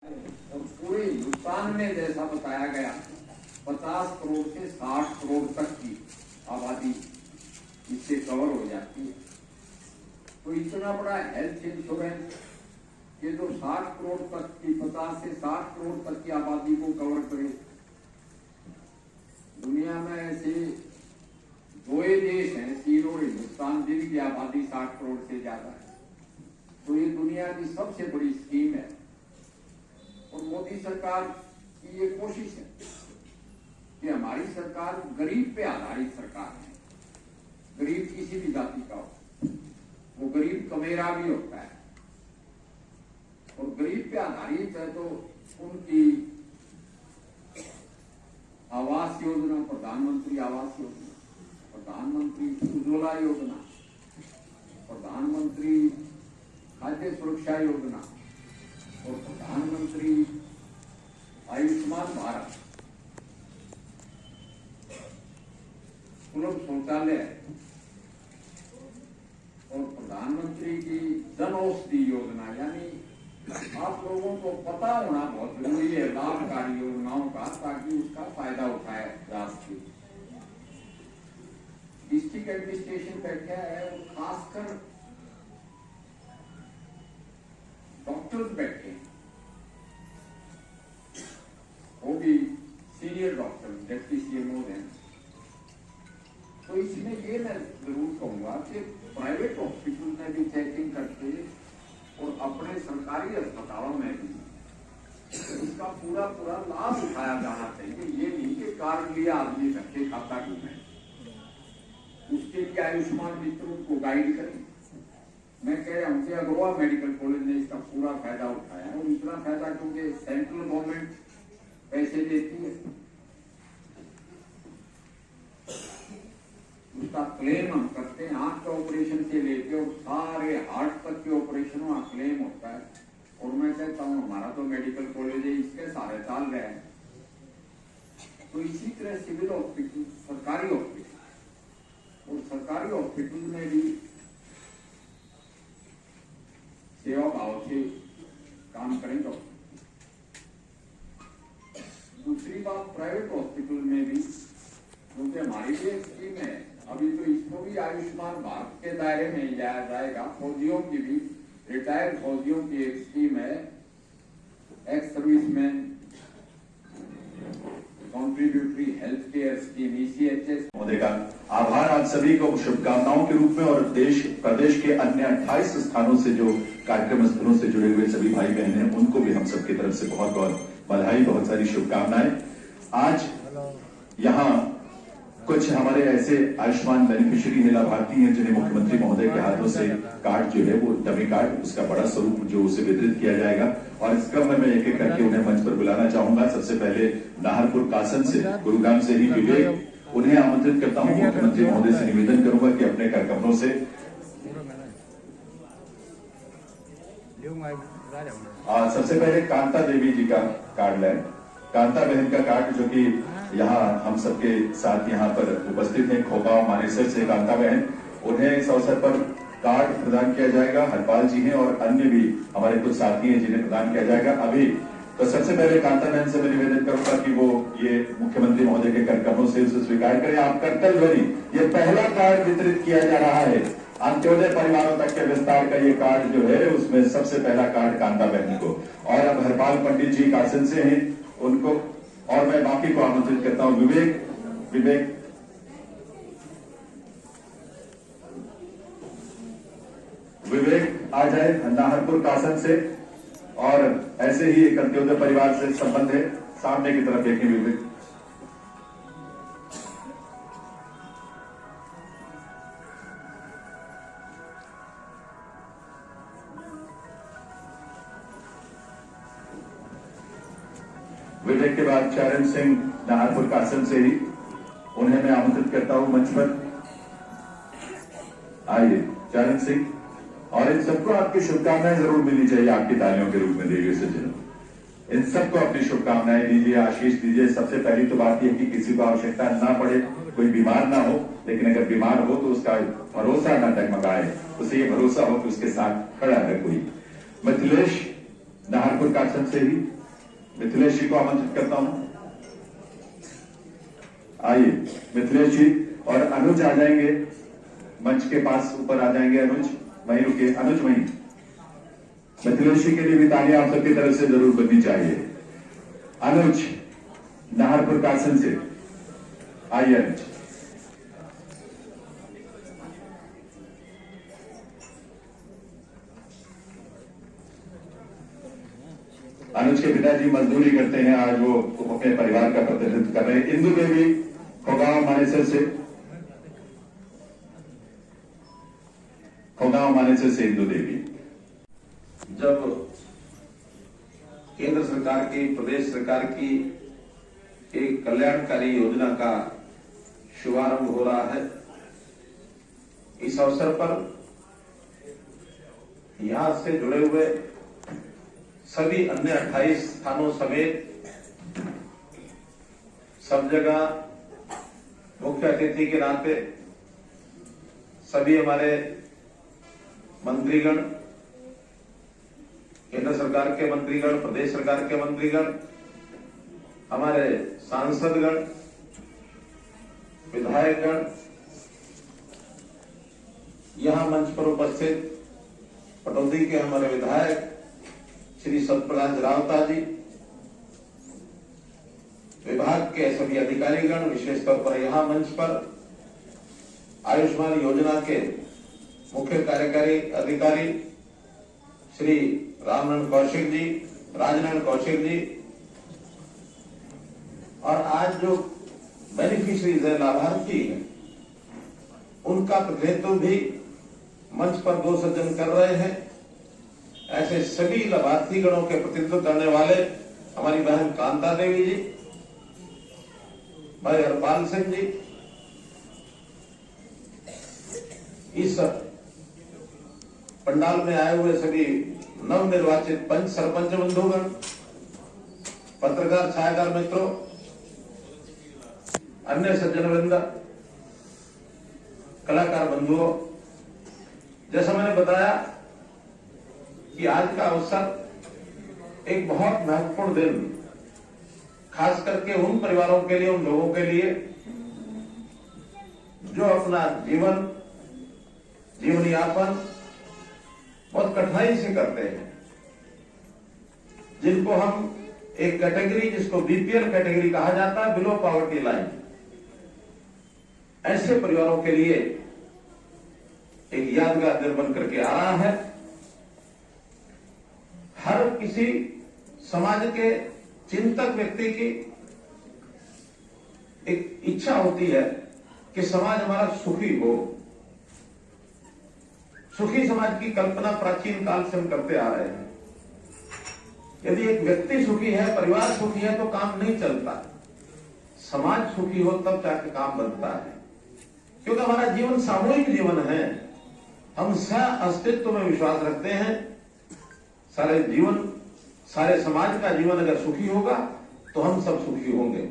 और पूरे हिंदुस्तान में जैसा बताया गया 50 करोड़ से 60 करोड़ तक की आबादी इससे कवर हो जाती है। तो इतना बड़ा हेल्थ इंश्योरेंस ये जो 60 करोड़ तक की 50 से 60 करोड़ तक की आबादी को कवर करे। दुनिया में ऐसे दो ही देश हैं, चीन और हिंदुस्तान, जिनकी आबादी 60 करोड़ से ज्यादा है। तो ये दुनिया की सबसे बड़ी स्कीम है और मोदी सरकार की ये कोशिश है कि हमारी सरकार गरीब पे आधारित सरकार है। गरीब किसी भी जाति का हो, वो गरीब कमेरा भी होता है और गरीब पे आधारित है। तो उनकी आवास योजना, प्रधानमंत्री आवास योजना, प्रधानमंत्री उज्ज्वला योजना, प्रधानमंत्री खाद्य सुरक्षा योजना और प्रधानमंत्री आयुष्मान भारत, सुलभ शौचालय और प्रधानमंत्री की जन औषधि योजना। यानी आप लोगों को पता होना बहुत जरूरी है लाभकारी योजनाओं का, ताकि उसका फायदा उठाए राष्ट्र। डिस्ट्रिक्ट एडमिनिस्ट्रेशन का क्या है, वो खासकर डॉक्टर्स बैठे हैं, वो भी सीनियर डॉक्टर डिप्टी सीएमओ हैं। तो इसमें ये मैं जरूर कहूंगा कि प्राइवेट हॉस्पिटल में भी चेकिंग करके और अपने सरकारी अस्पतालों में भी इसका पूरा पूरा लाभ उठाया जाना चाहिए। ये नहीं कि कार्ड लिया आदमी धक्के खाता घूमे। उसके लिए आयुष्मान मित्रों को गाइड करें। मैं कह रहा हूं कि अग्रवाल मेडिकल कॉलेज ने इसका पूरा फायदा उठाया है और इतना फायदा क्योंकि सेंट्रल गवर्नमेंट पैसे देती है। उसका क्लेम हम करते हैं, आंख का ऑपरेशन से लेके और सारे हार्ट तक के ऑपरेशन वहां क्लेम होता है। और मैं कहता हूं हमारा तो मेडिकल कॉलेज है, इसके सारे चाल रहे हैं। तो इसी तरह सिविल हॉस्पिटल, सरकारी हॉस्पिटल और सरकारी हॉस्पिटल में भी सेवा भाव से काम करेंगे। दूसरी बात, प्राइवेट हॉस्पिटल में भी क्योंकि हमारी ये स्कीम है, अभी तो इसको भी आयुष्मान भारत के दायरे में लाया जाएगा। फौजियों की भी, रिटायर्ड फौजियों की एक स्कीम है, ex serviceman contributory health care scheme, ECHS। महोदय का आभार आप सभी को शुभकामनाओं के रूप में और प्रदेश के अन्य 28 स्थानों से जो कार्यक्रम स्थलों से जुड़े हुए सभी भाई बहन हैं, उनको भी हम सबकी तरफ से बहुत बहुत बधाई, बहुत सारी शुभकामनाएं। आज यहाँ कुछ हमारे ऐसे आयुष्मान बेनिफिशियरी हैं, लाभार्थी हैं, जिन्हें मुख्यमंत्री महोदय के हाथों से कार्ड जो है वो डमी कार्ड, उसका बड़ा स्वरूप जो उसे वितरित किया जाएगा। और इस क्रम में मैं एक एक करके उन्हें मंच पर बुलाना चाहूंगा। सबसे पहले नाहरपुर कासन से, गुरुग्राम से ही विवेक, उन्हें आमंत्रित करता हूं। मुख्यमंत्री महोदय से निवेदन करूंगा कि अपने कार्यक्रमों से सबसे पहले कांता देवी जी का कार्ड लें। कांता बहन का कार्ड जो कि यहाँ हम सबके साथ यहाँ पर उपस्थित हैं, खोपाव मानेसर से कांता बहन, उन्हें इस अवसर पर कार्ड प्रदान किया जाएगा। हरपाल जी हैं और अन्य भी हमारे कुछ साथी हैं जिन्हें प्रदान किया जाएगा अभी। तो सबसे पहले कांता बहन से मैं निवेदन करूंगा कि वो ये मुख्यमंत्री महोदय के कार्यक्रमों से उसे स्वीकार करें। आप करतल ध्वनि, ये पहला कार्ड वितरित किया जा रहा है अंत्योदय परिवारों तक के विस्तार का। ये कार्ड जो है उसमें सबसे पहला कार्ड कांता बहन को, और अब हरपाल पंडित जी कासन से हैं उनको, और मैं बाकी को आमंत्रित करता हूं। विवेक आ जाए नाहरपुर कासन से। और ऐसे ही एक अंत्योदय परिवार से संबंध है, सामने की तरफ देखें विवेक। विवेक के बाद चरण सिंह नाहरपुर कासन से ही, उन्हें मैं आमंत्रित करता हूं मंच पर। आइए चरण सिंह, और इन सबको आपकी शुभकामनाएं जरूर मिलनी चाहिए आपकी तालियों के रूप में देवी सज्जनों। इन सबको अपनी शुभकामनाएं दीजिए, आशीष दीजिए। सबसे पहली तो बात यह कि किसी को आवश्यकता ना पड़े, कोई बीमार ना हो, लेकिन अगर बीमार हो तो उसका भरोसा न डगमगाए, उसे ये भरोसा हो कि उसके साथ खड़ा है कोई। मिथिलेश नाहरपुर कासन से ही मिथिलेश जी को आमंत्रित करता हूं। आइए मिथिलेश जी और अनुज आ जाएंगे, मंच के पास ऊपर आ जाएंगे। अनुज वहीं रुकिए, अनुज वहीं। मिथिलेश जी के लिए भी तालियां आप सबकी तरफ से जरूर बननी चाहिए। अनुज नाहरपुर कासन से, आइए अनुज। अनुज के पिताजी मजदूरी करते हैं, आज वो अपने परिवार का प्रतिनिधित्व कर रहे हैं। इंदु देवी खोगांव मानेसर से, खोगांव मानेसर से इंदु देवी। जब केंद्र सरकार की, प्रदेश सरकार की एक कल्याणकारी योजना का शुभारंभ हो रहा है, इस अवसर पर यहां से जुड़े हुए सभी अन्य 28 स्थानों समेत सब जगह मुख्य अतिथि के नाते सभी हमारे मंत्रीगण, केंद्र सरकार के मंत्रीगण, प्रदेश सरकार के मंत्रीगण, हमारे सांसदगण, विधायकगण, यहां मंच पर उपस्थित पटौदी के हमारे विधायक श्री सत्यप्रकाश रावता जी, विभाग के सभी अधिकारीगण, विशेष तौर पर यहां मंच पर आयुष्मान योजना के मुख्य कार्यकारी अधिकारी श्री राजनंद कौशिक जी, और आज जो बेनिफिशरीज है, लाभार्थी है, उनका प्रतिनिधित्व भी मंच पर 2 सज्जन कर रहे हैं। ऐसे सभी लाभार्थी गणों के प्रतिनिधित्व करने वाले हमारी बहन कांता देवी जी, भाई हरपाल सिंह जी, इस पंडाल में आए हुए सभी नवनिर्वाचित पंच सरपंच बंधुगण, पत्रकार छायाकार मित्रों, अन्य सज्जन वृंद, कलाकार बंधुओं, जैसा मैंने बताया कि आज का अवसर एक बहुत महत्वपूर्ण दिन, खास करके उन परिवारों के लिए, उन लोगों के लिए जो अपना जीवन यापन बहुत कठिनाई से करते हैं, जिनको हम एक कैटेगरी, जिसको बीपीएल कैटेगरी कहा जाता है, बिलो पॉवर्टी लाइन, ऐसे परिवारों के लिए एक यादगार दिन बन करके आ रहा है। हर किसी समाज के चिंतक व्यक्ति की एक इच्छा होती है कि समाज हमारा सुखी हो। सुखी समाज की कल्पना प्राचीन काल से हम करते आ रहे हैं। यदि एक व्यक्ति सुखी है, परिवार सुखी है, तो काम नहीं चलता। समाज सुखी हो तब जाके काम बनता है, क्योंकि हमारा जीवन सामूहिक जीवन है। हम सह अस्तित्व में विश्वास रखते हैं। सारे समाज का जीवन अगर सुखी होगा तो हम सब सुखी होंगे।